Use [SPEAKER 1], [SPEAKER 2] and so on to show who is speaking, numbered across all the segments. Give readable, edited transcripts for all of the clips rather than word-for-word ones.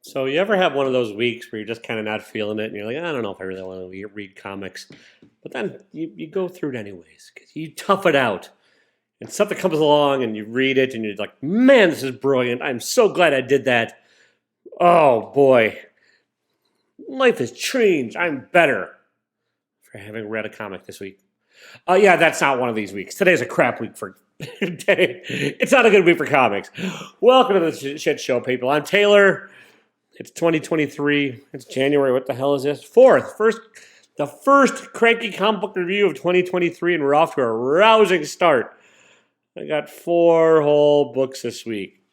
[SPEAKER 1] So you ever have one of those weeks where you're just kind of not feeling it, and you're like, I don't know if I really want to read comics, but then you go through it anyways. 'Cause you tough it out, and something comes along, and you read it, and you're like, man, this is brilliant. I'm so glad I did that. Oh boy, life has changed. I'm better for having read a comic this week. Yeah, that's not one of these weeks. Today's a crap week for. It's not a good week for comics. Welcome to the shit show, people. I'm Taylor. It's 2023. It's January. What the hell is this? The first Cranky Comic Book review of 2023, and we're off to a rousing start. I got 4 whole books this week.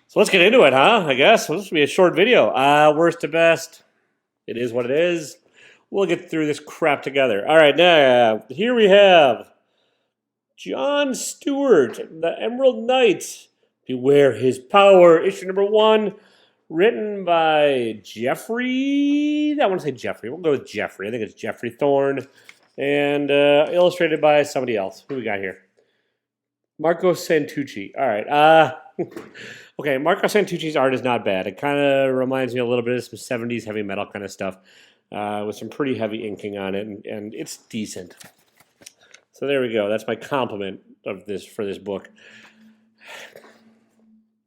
[SPEAKER 1] So let's get into it, huh? I guess. Well, this will be a short video. Worst to best. It is what it is. We'll get through this crap together. All right, now, here we have John Stewart, The Emerald Knight. Beware His Power, issue number 1, written by Jeffrey. I want to say Jeffrey. We'll go with Jeffrey. I think it's Jeffrey Thorne. And illustrated by somebody else. Who we got here? Marco Santucci. All right. Okay, Marco Santucci's art is not bad. It kind of reminds me a little bit of some 70s heavy metal kind of stuff with some pretty heavy inking on it, and it's decent. So there we go. That's my compliment of this for this book.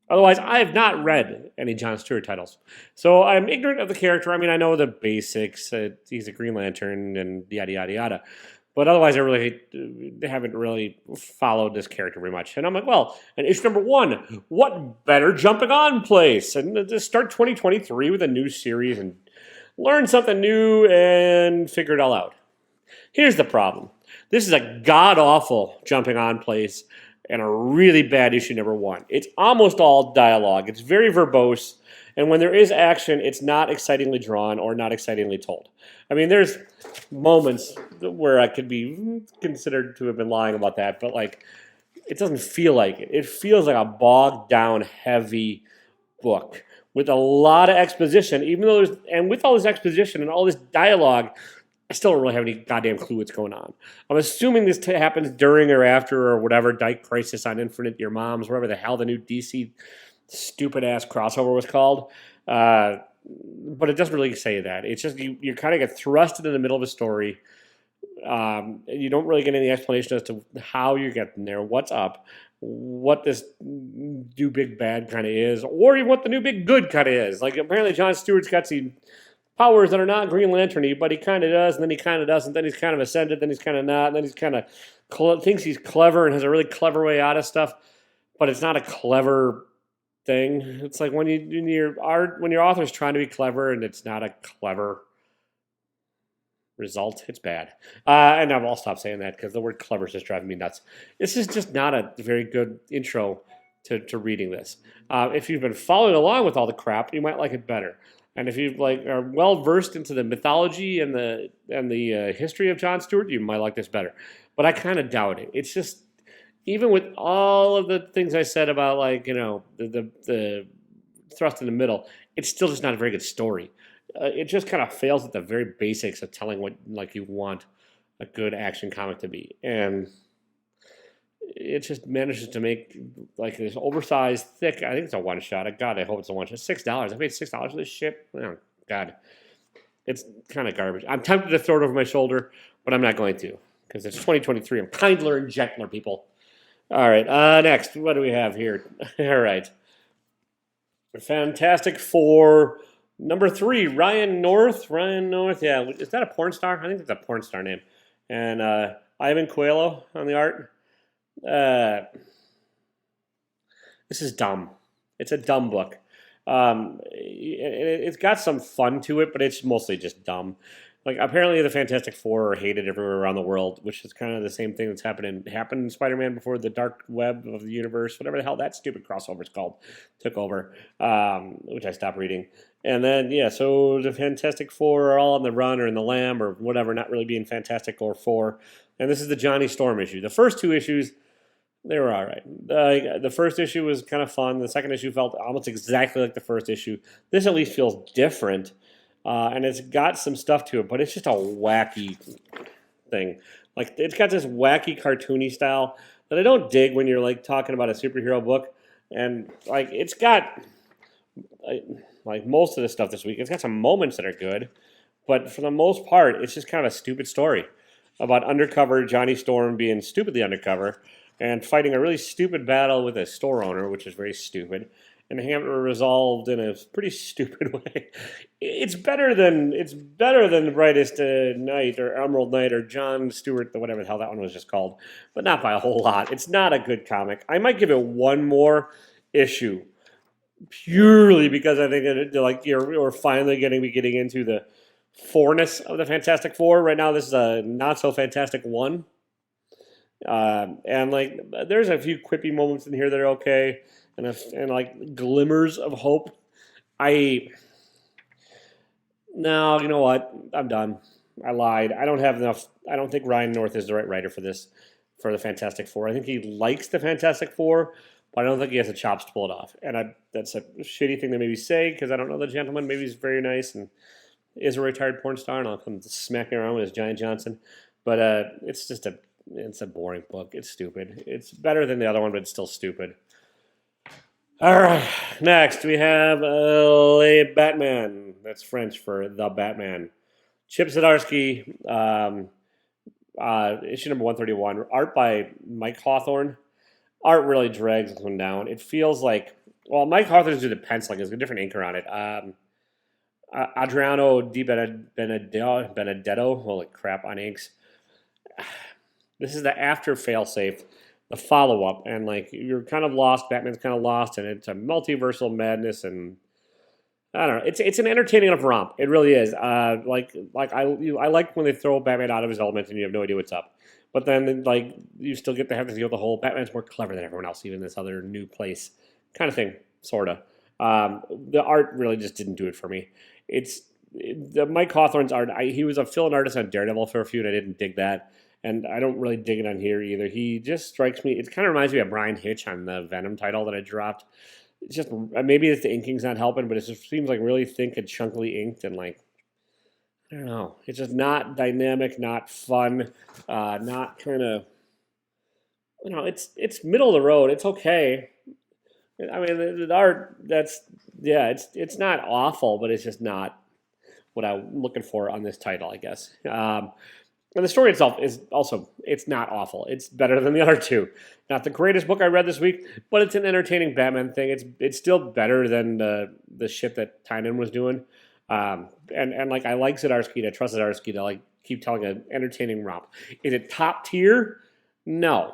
[SPEAKER 1] Otherwise, I have not read any John Stewart titles. So I'm ignorant of the character. I mean, I know the basics. He's a Green Lantern and yada, yada, yada. But otherwise, I really haven't really followed this character very much. And I'm like, well, and issue number 1, what better jumping on place? And just start 2023 with a new series and learn something new and figure it all out. Here's the problem. This is a god-awful jumping on place and a really bad issue number 1. It's almost all dialogue. It's very verbose, and when there is action, it's not excitingly drawn or not excitingly told. I mean, there's moments where I could be considered to have been lying about that, but like, it doesn't feel like it. It feels like a bogged down, heavy book with a lot of exposition. And with all this exposition and all this dialogue, I still don't really have any goddamn clue what's going on. I'm assuming this happens during or after or whatever Dyke Crisis on Infinite Your Moms, whatever the hell the new DC stupid-ass crossover was called. But it doesn't really say that. It's just you kind of get thrusted in the middle of a story. You don't really get any explanation as to how you're getting there, what's up, what this new big bad kind of is, or even what the new big good kind of is. Like, apparently John Stewart's got some powers that are not Green Lantern-y, but he kind of does, and then he kind of doesn't, then he's kind of ascended, then he's kind of not, and then he's kind of thinks he's clever and has a really clever way out of stuff, but it's not a clever thing. It's like when your author's trying to be clever and it's not a clever result, it's bad. And I'll stop saying that because the word clever is just driving me nuts. This is just not a very good intro to reading this. If you've been following along with all the crap, you might like it better. And if you are well versed into the mythology and the history of John Stewart, you might like this better. But I kind of doubt it. It's just, even with all of the things I said about, like, the thrust in the middle, it's still just not a very good story. It just kind of fails at the very basics of telling what you want a good action comic to be, and it just manages to make like this oversized, thick. I think it's a one shot. God, I hope it's a one shot. $6. I paid $6 for this shit. Oh God, it's kind of garbage. I'm tempted to throw it over my shoulder, but I'm not going to because it's 2023. I'm kindler and gentler, people. All right. Next, what do we have here? All right. Fantastic Four. Number 3, Ryan North. Yeah. Is that a porn star? I think it's a porn star name. And Ivan Coelho on the art. This is dumb. It's a dumb book. It's got some fun to it, but it's mostly just dumb. Like, apparently the Fantastic Four are hated everywhere around the world, which is kind of the same thing that's happened in Spider-Man before the dark web of the universe, whatever the hell that stupid crossover is called, took over, which I stopped reading. And then, yeah, so the Fantastic Four are all on the run or in the lamb or whatever, not really being Fantastic or Four. And this is the Johnny Storm issue. The first 2 issues, they were all right. The first issue was kind of fun. The second issue felt almost exactly like the first issue. This at least feels different. And it's got some stuff to it, but it's just a wacky thing. Like, it's got this wacky cartoony style that I don't dig when you're like talking about a superhero book. and like it's got like most of the stuff this week. It's got some moments that are good, but for the most part, it's just kind of a stupid story about undercover Johnny Storm being stupidly undercover and fighting a really stupid battle with a store owner, which is very stupid, and having it resolved in a pretty stupid way. It's better than Brightest Night or Emerald Knight or John Stewart, whatever the hell that one was just called, but not by a whole lot. It's not a good comic. I might give it one more issue purely because I think that we're finally getting into the fourness of the Fantastic Four. Right now, this is a not so fantastic one, and like there's a few quippy moments in here that are okay, and like glimmers of hope. I No, you know what? I'm done. I lied. I don't have enough. I don't think Ryan North is the right writer for this, for the Fantastic Four. I think he likes the Fantastic Four, but I don't think he has the chops to pull it off. And that's a shitty thing to maybe say because I don't know the gentleman. Maybe he's very nice and is a retired porn star, and I'll come smacking around with his Giant Johnson. But it's a boring book. It's stupid. It's better than the other one, but it's still stupid. All right, next we have Le Batman. That's French for The Batman. Chip Zdarsky, issue number 131. Art by Mike Hawthorne. Art really drags this one down. It feels like, well, Mike Hawthorne's do the penciling. There's a different inker on it. Adriano Di Benedetto. Holy crap on inks. This is the after failsafe, the follow-up, and like you're kind of lost. Batman's kind of lost, and it's a multiversal madness, and I don't know. It's an entertaining enough romp. It really is. I like when they throw Batman out of his element and you have no idea what's up. But then like you still get to have to deal with the whole Batman's more clever than everyone else, even in this other new place kind of thing, sorta. The art really just didn't do it for me. The Mike Hawthorne's art. He was a fill-in artist on Daredevil for a few, and I didn't dig that. And I don't really dig it on here either. He just strikes me. It kind of reminds me of Brian Hitch on the Venom title that I dropped. It's just maybe it's the inking's not helping, but it just seems like really thick and chunkily inked, and like I don't know. It's just not dynamic, not fun, not kind of. It's middle of the road. It's okay. I mean, the art. It's not awful, but it's just not what I'm looking for on this title, I guess. And the story itself is also, it's not awful. It's better than the other two. Not the greatest book I read this week, but it's an entertaining Batman thing. It's still better than the shit that Tynan was doing. And like I like Zdarsky, I trust Zdarsky to like keep telling an entertaining romp. Is it top tier? No.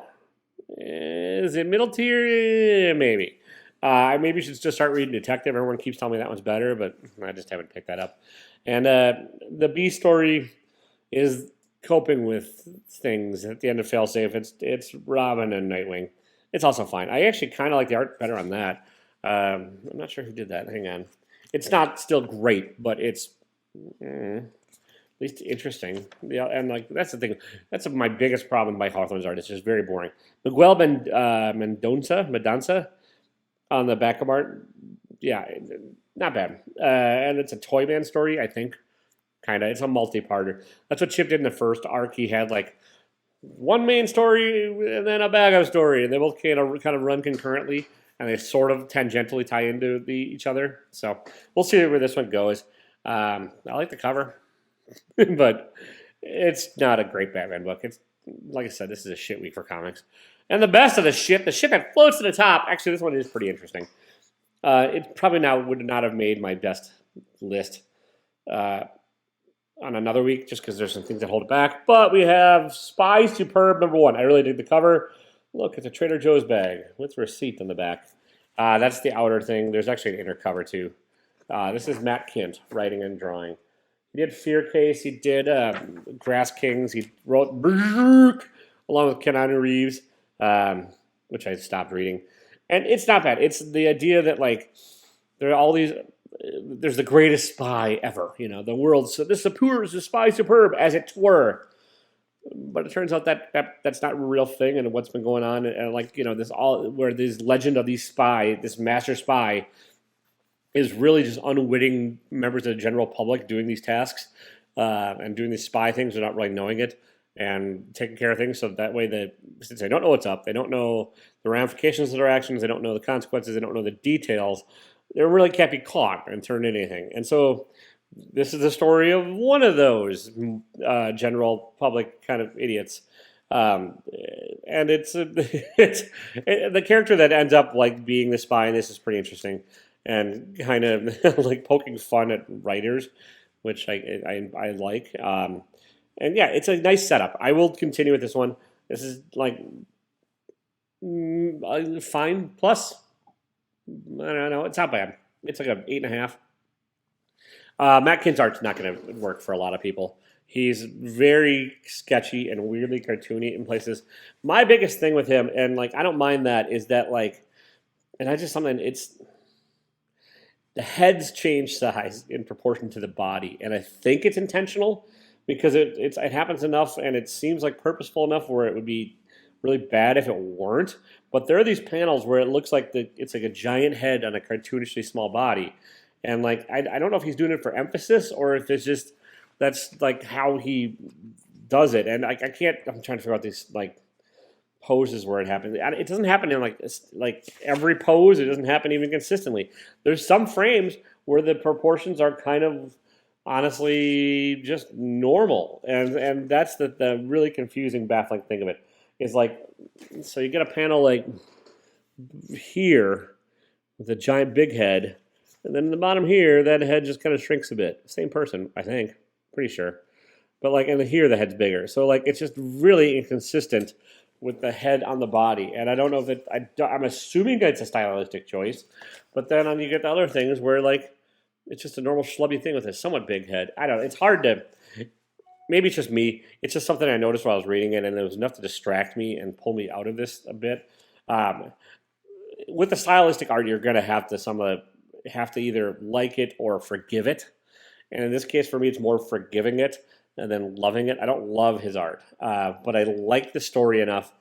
[SPEAKER 1] Is it middle tier? Maybe. I maybe should just start reading Detective. Everyone keeps telling me that one's better, but I just haven't picked that up. And the B story is coping with things at the end of Failsafe. It's Robin and Nightwing. It's also fine. I actually kind of like the art better on that. I'm not sure who did that. Hang on. It's not still great, but it's at least interesting. Yeah, and like that's the thing. That's my biggest problem by Hawthorne's art. It's just very boring. Miguel Mendonça on the back of art. Yeah, not bad. And it's a Toyman story, I think. Kind of. It's a multi-parter. That's what Chip did in the first arc. He had like one main story and then a backup story, and they both kind of run concurrently, and they sort of tangentially tie into each other. So we'll see where this one goes. I like the cover, but it's not a great Batman book. It's like I said, this is a shit week for comics. And the best of the shit that floats to the top. Actually, this one is pretty interesting. It probably would not have made my best list on another week, just because there's some things that hold it back. But we have Spy Superb #1. I really dig the cover. Look, it's a Trader Joe's bag with receipt on the back. That's the outer thing. There's actually an inner cover too. This is Matt Kint writing and drawing. He did Fear Case. He did Grass Kings. He wrote Berserk along with Keanu Reeves, which I stopped reading. And it's not bad. It's the idea that like there are all these. There's the greatest spy ever, the world. So this is the Spy Superb, as it were. But it turns out that's not a real thing, and what's been going on, and like this where this legend of this master spy, is really just unwitting members of the general public doing these tasks and doing these spy things without really knowing it and taking care of things. So that way, since they don't know what's up, they don't know the ramifications of their actions. They don't know the consequences. They don't know the details. They really can't be caught and turned into anything. And so this is the story of one of those general public kind of idiots. And it's the character that ends up like being the spy in this is pretty interesting and kind of like poking fun at writers, which I like. And yeah, it's a nice setup. I will continue with this one. This is like fine plus. I don't know. It's not bad. It's like a 8.5. Matt Kinn's art's not going to work for a lot of people. He's very sketchy and weirdly cartoony in places. My biggest thing with him, and like I don't mind that, is that like, and I just something it's the heads change size in proportion to the body, and I think it's intentional because it happens enough, and it seems like purposeful enough where it would be really bad if it weren't. But there are these panels where it looks like it's like a giant head on a cartoonishly small body, and like I don't know if he's doing it for emphasis or if it's just that's like how he does it. And I can't. I'm trying to figure out these like poses where it happens. It doesn't happen in like every pose. It doesn't happen even consistently. There's some frames where the proportions are kind of honestly just normal, and that's the really confusing, baffling thing of it. Is like, so you get a panel like here with a giant big head, and then in the bottom here, that head just kind of shrinks a bit. Same person, I think, pretty sure. But like, and here the head's bigger. So like, it's just really inconsistent with the head on the body. And I don't know if I'm assuming that it's a stylistic choice, but then you get the other things where like, it's just a normal schlubby thing with a somewhat big head. I don't know. It's hard to. Maybe it's just me. It's just something I noticed while I was reading it, and it was enough to distract me and pull me out of this a bit. With the stylistic art, you're going to have to either like it or forgive it. And in this case, for me, it's more forgiving it and then loving it. I don't love his art, but I like the story enough,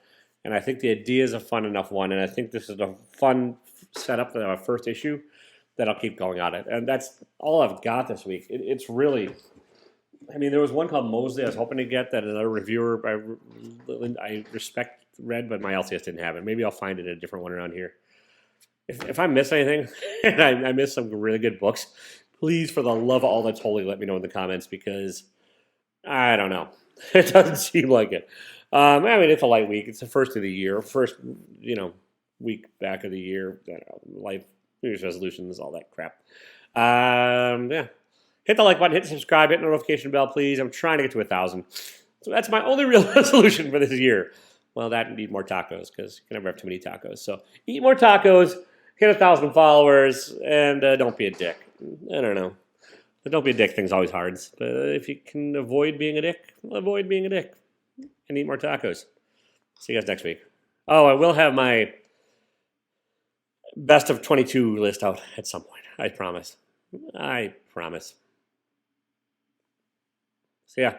[SPEAKER 1] and I think the idea is a fun enough one, and I think this is a fun setup for a first issue that I'll keep going on it. And that's all I've got this week. It's really... I mean, there was one called Mosley I was hoping to get that another reviewer I respect read, but my LCS didn't have it. Maybe I'll find it in a different one around here. If I miss anything, and I miss some really good books, please, for the love of all that's holy, let me know in the comments because I don't know. It doesn't seem like it. I mean, it's a light week. It's the first of the year. First, week back of the year. Life, New Year's resolutions, all that crap. Yeah. Hit the like button, hit the subscribe, hit the notification bell, please. I'm trying to get to 1,000. So that's my only real resolution for this year. Well, that and eat more tacos, because you can never have too many tacos. So eat more tacos, hit 1,000 followers, and don't be a dick. I don't know. The don't be a dick thing's always hard. But if you can avoid being a dick, avoid being a dick. And eat more tacos. See you guys next week. Oh, I will have my best of 22 list out at some point. I promise. I promise. See ya.